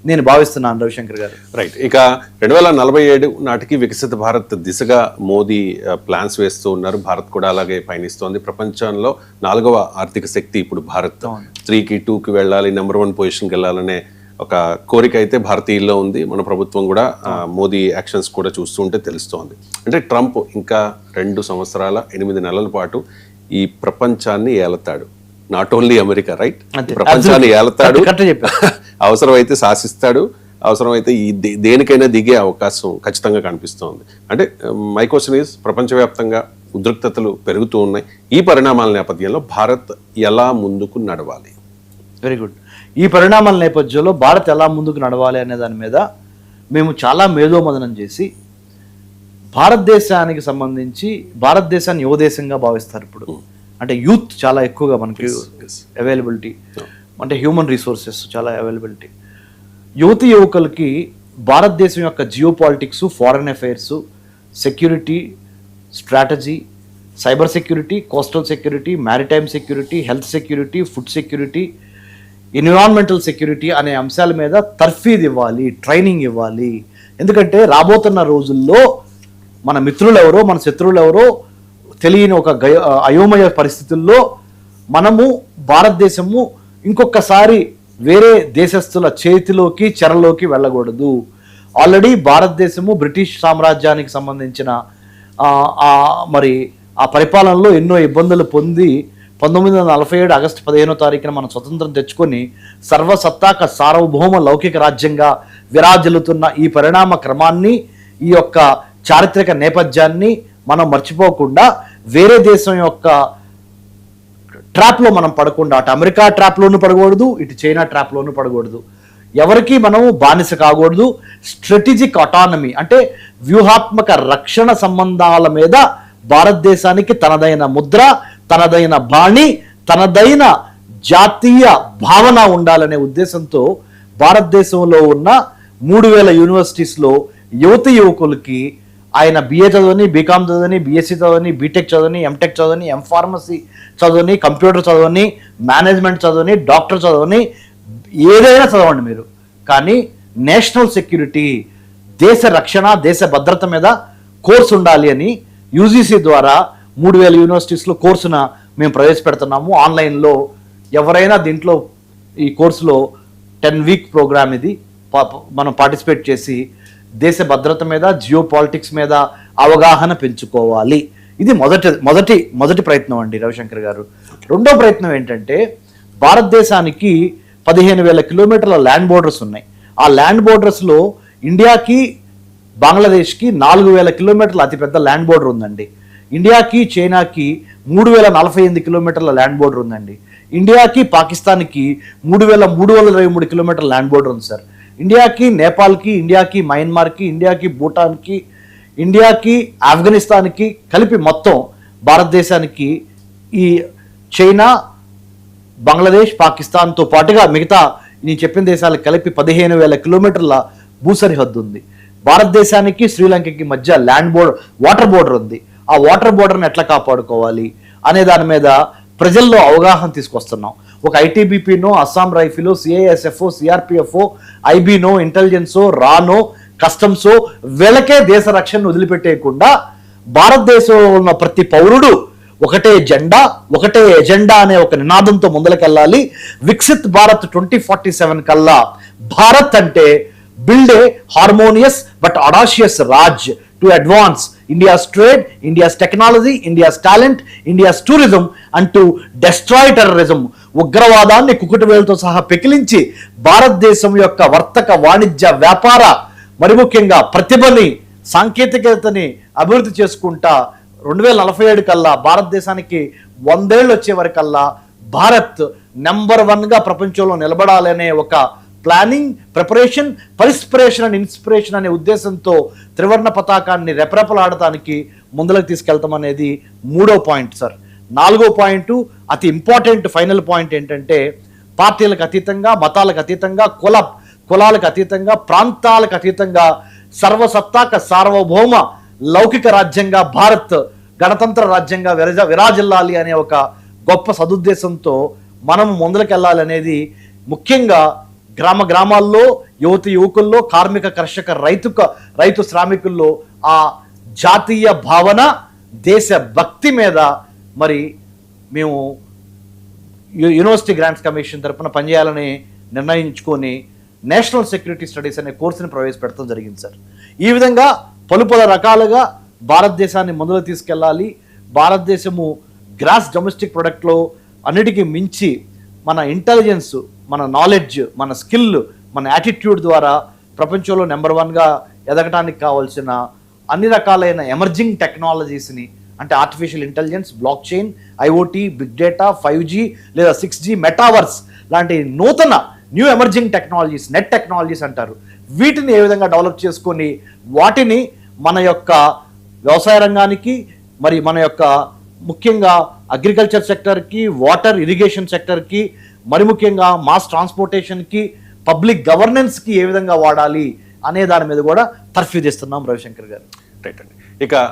నేను భావిస్తున్నాను రవిశంకర్ గారు. రైట్. ఇక 2047 నాటికి వికసిత భారత్ దిశగా మోదీ ప్లాన్స్ వేస్తూ ఉన్నారు. భారత్ కూడా అలాగే పయనిస్తోంది. ప్రపంచంలో 4వ ఆర్థిక శక్తి ఇప్పుడు భారత్. 3కి 2కి వెళ్ళాలి, నెంబర్ 1 పొజిషన్కి వెళ్ళాలనే ఒక కోరిక అయితే భారతీయుల్లో ఉంది. మన ప్రభుత్వం కూడా మోదీ యాక్షన్స్ కూడా చూస్తుంటే తెలుస్తోంది. అంటే ట్రంప్ ఇంకా 2 సంవత్సరాల 8 నెలల పాటు ఈ ప్రపంచాన్ని ఏలతాడు. నాట్ ఓన్లీ అమెరికా, రైట్, ప్రపంచాన్ని ఏలతాడు, అవసరమైతే శాసిస్తాడు, అవసరమైతే ఈ దేనికైనా దిగే అవకాశం ఖచ్చితంగా కనిపిస్తోంది. అంటే మై క్వశ్చన్ ఈజ్, ప్రపంచవ్యాప్తంగా ఉద్రిక్తతలు పెరుగుతూ ఉన్నాయి. ఈ పరిణామాల నేపథ్యంలో భారత్ ఎలా ముందుకు నడవాలి? Very good. ఈ పరిణామాల నేపథ్యంలో భారత్ ఎలా ముందుకు నడవాలి అనే దాని మీద మేము చాలా మేధోమదనం చేసి, భారతదేశానికి సంబంధించి భారతదేశాన్ని యువదేశంగా భావిస్తారు ఇప్పుడు. అంటే యూత్ చాలా ఎక్కువగా మనకి అవైలబిలిటీ, అంటే హ్యూమన్ రిసోర్సెస్ చాలా అవైలబిలిటీ. యువతి యువకులకి భారతదేశం యొక్క geo politics, foreign affairs, security, strategy, cyber security, coastal security, maritime security, health security, food security, environmental security అనే అంశాల మీద తర్ఫీదు ఇవ్వాలి, ట్రైనింగ్ ఇవ్వాలి. ఎందుకంటే రాబోతున్న రోజుల్లో మన మిత్రులు ఎవరో మన శత్రువులు ఎవరో తెలియని ఒక అయోమయ పరిస్థితుల్లో మనము భారతదేశము ఇంకొకసారి వేరే దేశస్తుల చేతిలోకి చెరలోకి వెళ్ళకూడదు. ఆల్రెడీ భారతదేశము బ్రిటిష్ సామ్రాజ్యానికి సంబంధించిన మరి ఆ పరిపాలనలో ఎన్నో ఇబ్బందులు పొంది 1947 ఆగస్టు 15వ తారీఖున మనం స్వతంత్రం తెచ్చుకొని సర్వసత్తాక సార్వభౌమ లౌకిక రాజ్యంగా విరాజిల్లుతున్న ఈ పరిణామ క్రమాన్ని, ఈ యొక్క చారిత్రక నేపథ్యాన్ని మనం మర్చిపోకుండా వేరే దేశం యొక్క ట్రాప్లో మనం పడకుండా, అటు అమెరికా ట్రాప్లోనూ పడకూడదు, ఇటు చైనా ట్రాప్లోనూ పడకూడదు. ఎవరికి మనము బానిస కాకూడదు. స్ట్రాటజిక్ ఆటానమీ అంటే వ్యూహాత్మక రక్షణ సంబంధాల మీద భారతదేశానికి తనదైన ముద్ర, తనదైన బాణి, తనదైన జాతీయ భావన ఉండాలనే ఉద్దేశంతో భారతదేశంలో ఉన్న 3000 యూనివర్సిటీస్లో యువత యువకులకి ఆయన BA చదవని, బీకామ్ చదవని, BSc చదవని, బీటెక్ చదవని, ఎంటెక్ చదవని, ఎంఫార్మసీ చదవని, కంప్యూటర్ చదవని, మేనేజ్మెంట్ చదవని, డాక్టర్ చదవని, ఏదైనా చదవండి మీరు. కానీ నేషనల్ సెక్యూరిటీ, దేశ రక్షణ, దేశ భద్రత మీద కోర్సు ఉండాలి అని UGC ద్వారా 3000 యూనివర్సిటీస్లో కోర్సున మేము ప్రవేశపెడుతున్నాము. ఆన్లైన్లో ఎవరైనా దీంట్లో ఈ కోర్సులో 10 వీక్ ప్రోగ్రామ్ ఇది మనం పార్టిసిపేట్ చేసి దేశ భద్రత మీద, జియో పాలిటిక్స్ మీద అవగాహన పెంచుకోవాలి. ఇది మొదటి ప్రయత్నం అండి రవిశంకర్ గారు. రెండో ప్రయత్నం ఏంటంటే, భారతదేశానికి 15,000 కిలోమీటర్ల ల్యాండ్ బోర్డర్స్ ఉన్నాయి. ఆ ల్యాండ్ బోర్డర్స్లో ఇండియాకి బంగ్లాదేశ్కి 4,000 కిలోమీటర్ల అతిపెద్ద ల్యాండ్ బోర్డర్ ఉందండి. ఇండియాకి చైనాకి 3,048 కిలోమీటర్ల ల్యాండ్ బోర్డర్ ఉందండి. ఇండియాకి పాకిస్తాన్కి 3,323 కిలోమీటర్ల ల్యాండ్ బోర్డర్ ఉంది సార్. ఇండియాకి నేపాల్కి, ఇండియాకి మయన్మార్కి, ఇండియాకి భూటాన్కి, ఇండియాకి ఆఫ్ఘనిస్తాన్కి కలిపి మొత్తం భారతదేశానికి ఈ చైనా, బంగ్లాదేశ్, పాకిస్తాన్తో పాటుగా మిగతా నేను చెప్పిన దేశాలకు కలిపి 15,000 కిలోమీటర్ల భూ సరిహద్దు ఉంది. భారతదేశానికి శ్రీలంకకి మధ్య వాటర్ బోర్డర్ ఉంది. ఆ వాటర్ బోర్డర్ని ఎట్లా కాపాడుకోవాలి అనే దాని మీద ప్రజల్లో అవగాహన తీసుకొస్తున్నాం. ఒక ITBPనో, అస్సాం రైఫిలో, CISFఓ, CRPFఓ, IBనో, ఇంటెలిజెన్సో, రానో, కస్టమ్సో వీళ్ళకే దేశ రక్షణను వదిలిపెట్టేయకుండా భారతదేశంలో ఉన్న ప్రతి పౌరుడు ఒకటే జెండా, ఒకటే ఎజెండా అనే ఒక నినాదంతో ముందలకెళ్ళాలి. వికసిత్ భారత్ 2047 కల్లా భారత్ అంటే build a harmonious but audacious Raj to advance India's trade, India's technology, India's talent, India's tourism and to destroy terrorism. ఉగ్రవాదాన్ని కుకుటవేలతో సహా పెకిలించి భారతదేశం యొక్క వర్తక, వాణిజ్య, వ్యాపార, మరి ముఖ్యంగా ప్రతిభని, సాంకేతికతని అభివృద్ధి చేసుకుంటా 2047 కల్లా భారతదేశానికి 100 ఏళ్ళు వచ్చే వరకల్లా భారత్ నెంబర్ 1గా ప్రపంచంలో నిలబడాలనే ఒక ప్లానింగ్, ప్రిపరేషన్, పరిస్పిరేషన్ అండ్ ఇన్స్పిరేషన్ అనే ఉద్దేశంతో త్రివర్ణ పతాకాన్ని రెపరెపలాడటానికి ముందుకు తీసుకెళ్తాం అనేది 3వ పాయింట్ సార్. 4వ పాయింట్ అతి ఇంపార్టెంట్ ఫైనల్ పాయింట్ ఏంటంటే, పార్టీలకు అతీతంగా, మతాలకు అతీతంగా, కులాలకు అతీతంగా, ప్రాంతాలకు అతీతంగా సర్వసత్తాక సార్వభౌమ లౌకిక రాజ్యంగా భారత్ గణతంత్ర రాజ్యంగా విరాజిల్లాలి అనే ఒక గొప్ప సదుద్దేశంతో మనం ముందుకెళ్ళాలి అనేది ముఖ్యంగా గ్రామాల్లో యువకుల్లో, కార్మిక కర్షక రైతు శ్రామికుల్లో ఆ జాతీయ భావన, దేశ భక్తి మీద మరి మేము యూనివర్సిటీ గ్రాంట్స్ కమిషన్ తరఫున పనిచేయాలని నిర్ణయించుకొని నేషనల్ సెక్యూరిటీ స్టడీస్ అనే కోర్సుని ప్రవేశపెట్టడం జరిగింది సార్. ఈ విధంగా పలు రకాలుగా భారతదేశాన్ని ముందుకు తీసుకెళ్ళాలి. భారతదేశము గ్రాస్ డొమెస్టిక్ ప్రొడక్ట్లో అన్నిటికీ మించి మన ఇంటెలిజెన్స్, మన నాలెడ్జ్, మన స్కిల్, మన యాటిట్యూడ్ ద్వారా ప్రపంచంలో నెంబర్ 1గా ఎదగటానికి కావాల్సిన అన్ని రకాలైన ఎమర్జింగ్ టెక్నాలజీస్ని, అంటే artificial intelligence, block chain, IoT, big data, 5G లేదా 6G, మెటావర్స్ లాంటి నూతన new emerging technologies, net technologies అంటారు, వీటిని ఏ విధంగా డెవలప్ చేసుకొని వాటిని మన యొక్క వ్యవసాయ రంగానికి, మరి మన యొక్క ముఖ్యంగా అగ్రికల్చర్ సెక్టర్కి, వాటర్ ఇరిగేషన్ సెక్టర్కి, మరి ముఖ్యంగా మాస్ ట్రాన్స్పోర్టేషన్కి, పబ్లిక్ గవర్నెన్స్కి ఏ విధంగా వాడాలి అనే దాని మీద కూడా తర్ఫీదు ఇస్తున్నాం రవిశంకర్ గారు. రైట్ అండి. ఇక